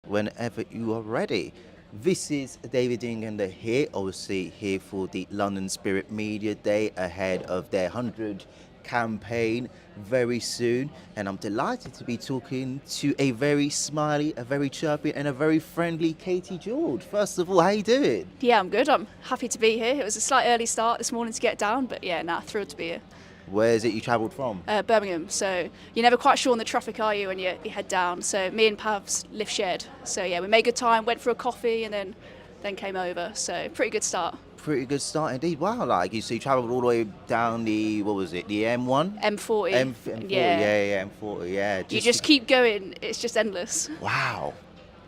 whenever you are ready. This is David Ingender here, obviously here for the London Spirit Media Day ahead of their 100 campaign very soon. And I'm delighted to be talking to a very smiley, a very chirpy and a very friendly Katie George. First of all, how you doing? Yeah, I'm good. I'm happy to be here. It was a slight early start this morning to get down, but yeah, thrilled to be here. Where is it you travelled from? Birmingham, so you're never quite sure on the traffic, are you, when you head down? So me and Pavs live shared. So yeah, we made good time, went for a coffee and then came over. So pretty good start. Pretty good start indeed. Wow, like you travelled all the way down the, what was it, the M1? M40. M40, yeah, M40, yeah. You just keep going, it's just endless. Wow.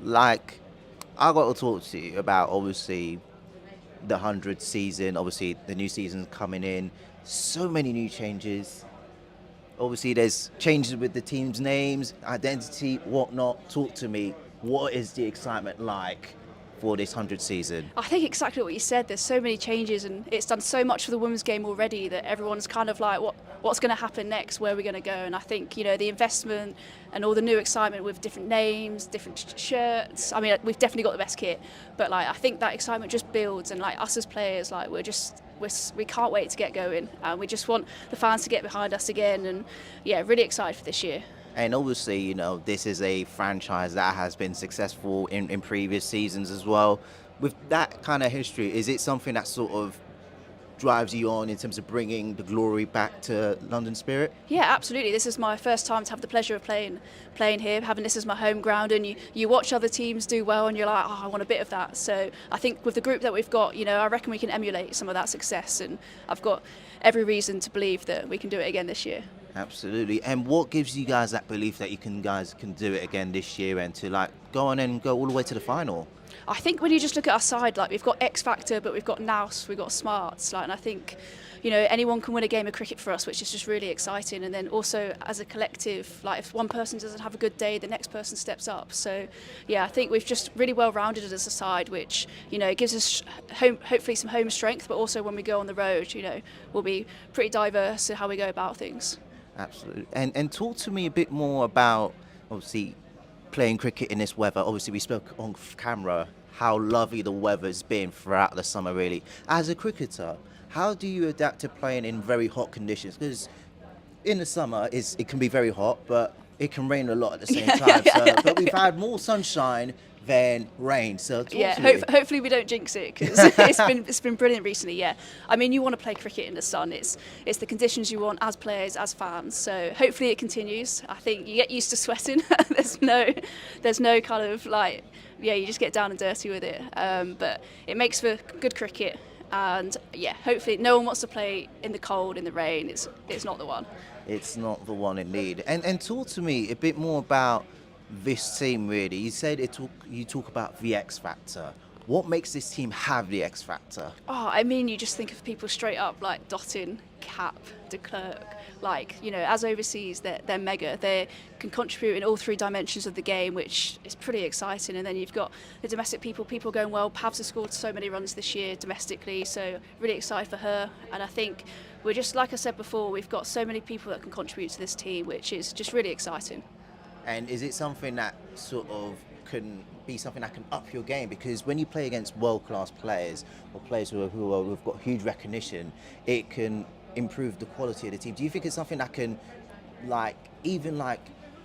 Like, I got to talk to you about, obviously, the 100 season, obviously the new season's coming in, so many new changes. Obviously there's changes with the team's names, identity, whatnot. Talk to me, what is the excitement like for this 100 season? I think exactly what you said. There's so many changes, and it's done so much for the women's game already that everyone's kind of like, what's going to happen next? Where are we going to go? And I think the investment and all the new excitement with different names, different shirts. I mean, we've definitely got the best kit, but like I think that excitement just builds, and like us as players, like we can't wait to get going, and we just want the fans to get behind us again. And yeah, really excited for this year. And obviously, this is a franchise that has been successful in previous seasons as well. With that kind of history, is it something that sort of drives you on in terms of bringing the glory back to London Spirit? Yeah, absolutely. This is my first time to have the pleasure of playing here, having this as my home ground, and you watch other teams do well and you're like, I want a bit of that. So I think with the group that we've got, I reckon we can emulate some of that success, and I've got every reason to believe that we can do it again this year. Absolutely. And what gives you guys that belief that you guys can do it again this year and to go on and go all the way to the final? I think when you just look at our side, we've got X Factor, but we've got Nous, we've got Smarts, and I think anyone can win a game of cricket for us, which is just really exciting. And then also as a collective, if one person doesn't have a good day, the next person steps up. So yeah, I think we've just really well rounded as a side, which gives us hopefully some home strength, but also when we go on the road, we'll be pretty diverse in how we go about things. Absolutely. And talk to me a bit more about, obviously, playing cricket in this weather. Obviously, we spoke on camera how lovely the weather's been throughout the summer, really. As a cricketer, how do you adapt to playing in very hot conditions? Because in the summer, it can be very hot, but it can rain a lot at the same time. But we've had more sunshine than rain. So hopefully we don't jinx it, because it's been brilliant recently. Yeah, I mean, you want to play cricket in the sun. It's the conditions you want as players, as fans. So hopefully it continues. I think you get used to sweating. there's no kind of you just get down and dirty with it. But it makes for good cricket. And yeah, hopefully no one wants to play in the cold, in the rain. It's not the one. It's not the one indeed. And talk to me a bit more about this team, really. You said you talk about the X Factor. What makes this team have the X Factor? Oh, I mean, you just think of people straight up like Dottin, Cap, de Klerk. As overseas, they're mega. They can contribute in all three dimensions of the game, which is pretty exciting. And then you've got the domestic people going well. Pavs has scored so many runs this year domestically, so really excited for her. And I think we're just, like I said before, we've got so many people that can contribute to this team, which is just really exciting. And is it something that sort of can be something that can up your game? Because when you play against world-class players or players who've got huge recognition, it can improve the quality of the team. Do you think it's something that can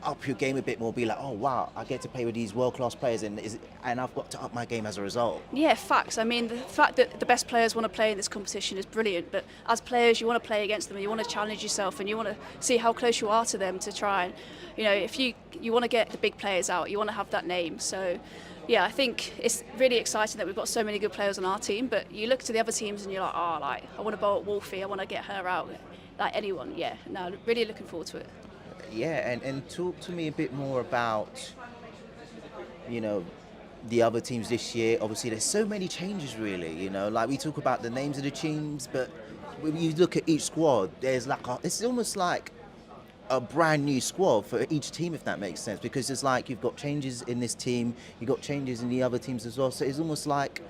up your game a bit more, be like, oh wow, I get to play with these world-class players and I've got to up my game as a result? Yeah, facts. I mean, the fact that the best players want to play in this competition is brilliant, but as players you want to play against them and you want to challenge yourself and you want to see how close you are to them to try and, if you want to get the big players out, you want to have that name. So yeah, I think it's really exciting that we've got so many good players on our team, but you look to the other teams and you're like, I want to bowl at Wolfie, I want to get her out, anyone. Yeah, no, really looking forward to it. Yeah, and talk to me a bit more about, the other teams this year. Obviously, there's so many changes, really. We talk about the names of the teams, but when you look at each squad, there's it's almost like a brand new squad for each team, if that makes sense. Because it's you've got changes in this team, you've got changes in the other teams as well. So it's almost like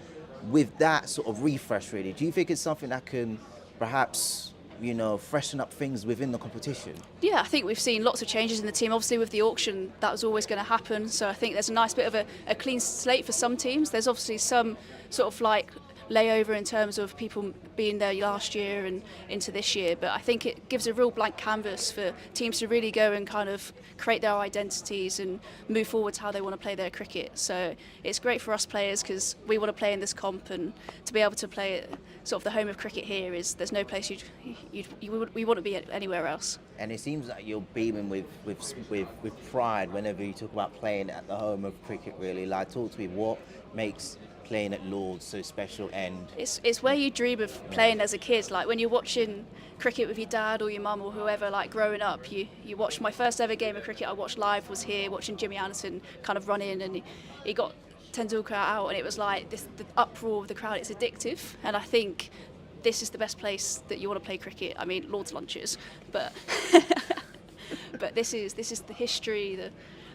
with that sort of refresh, really. Do you think it's something that can perhaps freshen up things within the competition? Yeah, I think we've seen lots of changes in the team. Obviously, with the auction, that was always going to happen. So I think there's a nice bit of a clean slate for some teams. There's obviously some sort of like layover in terms of people being there last year and into this year, but I think it gives a real blank canvas for teams to really go and kind of create their identities and move forward to how they want to play their cricket. So it's great for us players because we want to play in this comp, and to be able to play at sort of the home of cricket here there's no place we want to be anywhere else. And it seems like you're beaming with pride whenever you talk about playing at the home of cricket, really. Like, talk to me, what makes playing at Lord's so special? And it's where you dream of playing as a kid. Like when you're watching cricket with your dad or your mum or whoever, like growing up, you watched my first ever game of cricket I watched live was here, watching Jimmy Anderson kind of run in, and he got Tendulkar out, and it was like the uproar of the crowd. It's addictive, and I think this is the best place that you want to play cricket. I mean, Lord's lunches, but but this is the history, the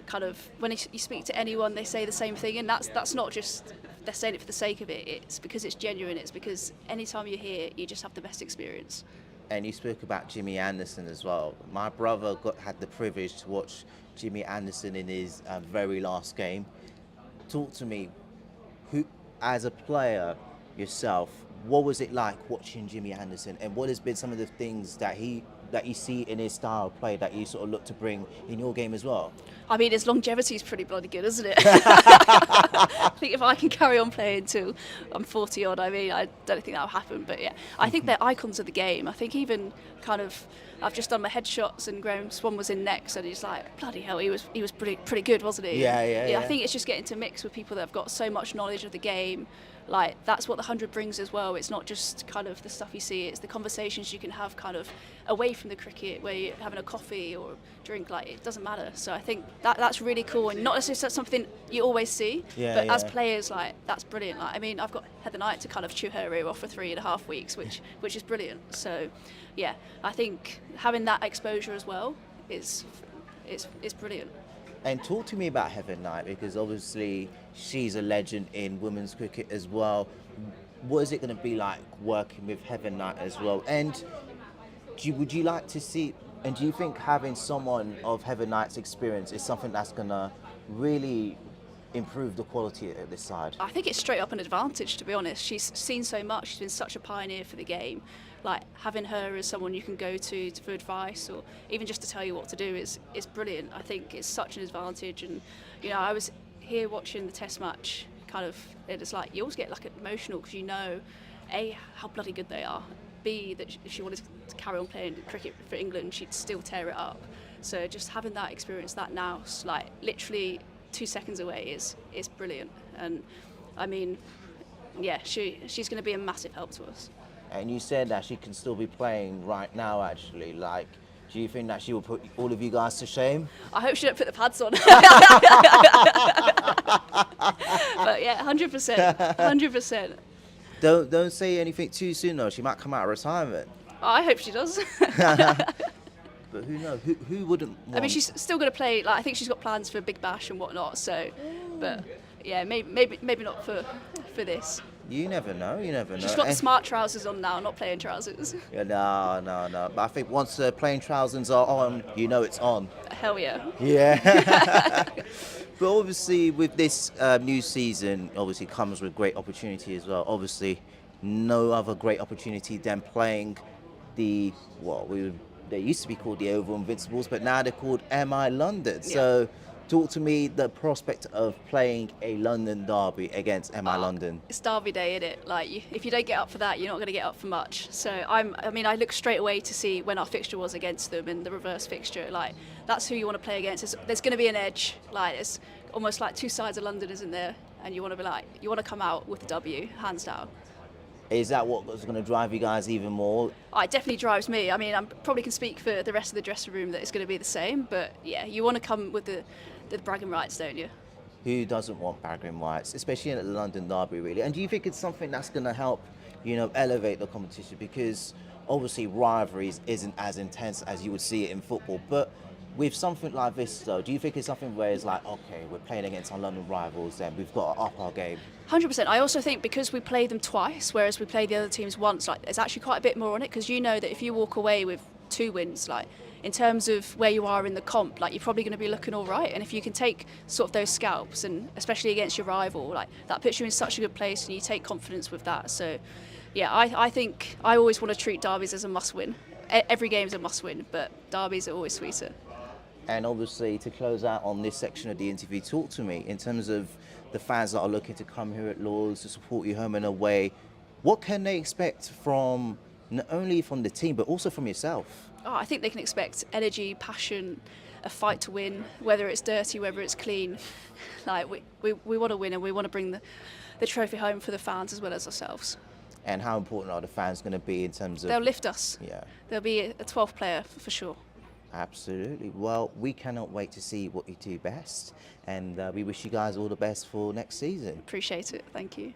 kind of, when you speak to anyone, they say the same thing, and that's not just they're saying it for the sake of it. It's because it's genuine. It's because anytime you're here, you just have the best experience. And you spoke about Jimmy Anderson as well. My brother had the privilege to watch Jimmy Anderson in his very last game. Talk to me, who, as a player yourself, what was it like watching Jimmy Anderson, and what has been some of the things that you see in his style of play that you sort of look to bring in your game as well? I mean, his longevity is pretty bloody good, isn't it? I think if I can carry on playing till I'm 40 odd, I mean, I don't think that'll happen. But yeah, I think they're icons of the game. I think even kind of, I've just done my headshots and Graham Swan was in next, and he's like, bloody hell, he was pretty good, wasn't he? Yeah. I think it's just getting to mix with people that have got so much knowledge of the game. Like, that's what the 100 brings as well. It's not just kind of the stuff you see, it's the conversations you can have kind of away from the cricket, where you're having a coffee or drink, like, it doesn't matter. So I think that's really cool, and not necessarily something you always see, but as players, like, that's brilliant. Like, I mean, I've got Heather Knight to kind of chew her ear off for 3.5 weeks, which is brilliant. So yeah, I think having that exposure as well is brilliant. And talk to me about Heather Knight, because obviously she's a legend in women's cricket as well. What is it going to be like working with Heather Knight as well? And would you like to see, and do you think having someone of Heather Knight's experience is something that's going to really improve the quality of this side? I think it's straight up an advantage, to be honest. She's seen so much, she's been such a pioneer for the game. Like, having her as someone you can go to for advice, or even just to tell you what to do, is brilliant. I think it's such an advantage. And I was here watching the test match, kind of, it's like you always get like emotional because A, how bloody good they are, B, that if she wanted to carry on playing cricket for England, she'd still tear it up. So just having that experience, that now, like literally 2 seconds away, is brilliant. And I mean, yeah, she's going to be a massive help to us. And you said that she can still be playing right now, actually. Like, do you think that she will put all of you guys to shame? I hope she don't put the pads on. But yeah, 100%, 100%. Don't say anything too soon, though. She might come out of retirement. I hope she does. But who knows? Who wouldn't want... I mean, she's still going to play. Like, I think she's got plans for Big Bash and whatnot. So, but yeah, maybe not for this. You never know. She's got the smart trousers on now, not playing trousers. Yeah, no. But I think once the playing trousers are on, it's on. Hell yeah. Yeah. But obviously, with this new season, obviously comes with great opportunity as well. Obviously, no other great opportunity than playing they used to be called the Oval Invincibles, but now they're called MI London. Yeah. So talk to me the prospect of playing a London derby against MI London. It's derby day, isn't it? Like, if you don't get up for that, you're not going to get up for much. So I looked straight away to see when our fixture was against them in the reverse fixture. Like, that's who you want to play against. There's going to be an edge. Like, it's almost like two sides of London, isn't there? And you want to come out with the W, hands down. Is that what's going to drive you guys even more? It definitely drives me. I mean, I probably can speak for the rest of the dressing room that it's going to be the same. But yeah, you want to come with the bragging rights, don't you? Who doesn't want bragging rights, especially in the London derby, really? And do you think it's something that's going to help, elevate the competition? Because obviously rivalries isn't as intense as you would see it in football, but With something like this, though, do you think it's something where it's like, okay, we're playing against our London rivals and we've got to up our game? 100%. I also think because we play them twice, whereas we play the other teams once, like there's actually quite a bit more on it, because you know that if you walk away with 2 wins, like in terms of where you are in the comp, like you're probably going to be looking all right. And if you can take sort of those scalps, and especially against your rival, like that puts you in such a good place, and you take confidence with that. So, yeah, I think I always want to treat derbies as a must-win. Every game is a must-win, but derbies are always sweeter. And obviously, to close out on this section of the interview, talk to me in terms of the fans that are looking to come here at Lords to support you home and away. What can they expect from not only from the team but also from yourself? Oh, I think they can expect energy, passion, a fight to win, whether it's dirty, whether it's clean. Like we want to win, and we want to bring the trophy home for the fans as well as ourselves. And how important are the fans going to be in terms of? They'll lift us. Yeah. They'll be a 12th player for sure. Absolutely. Well, we cannot wait to see what you do best, and we wish you guys all the best for next season. Appreciate it. Thank you.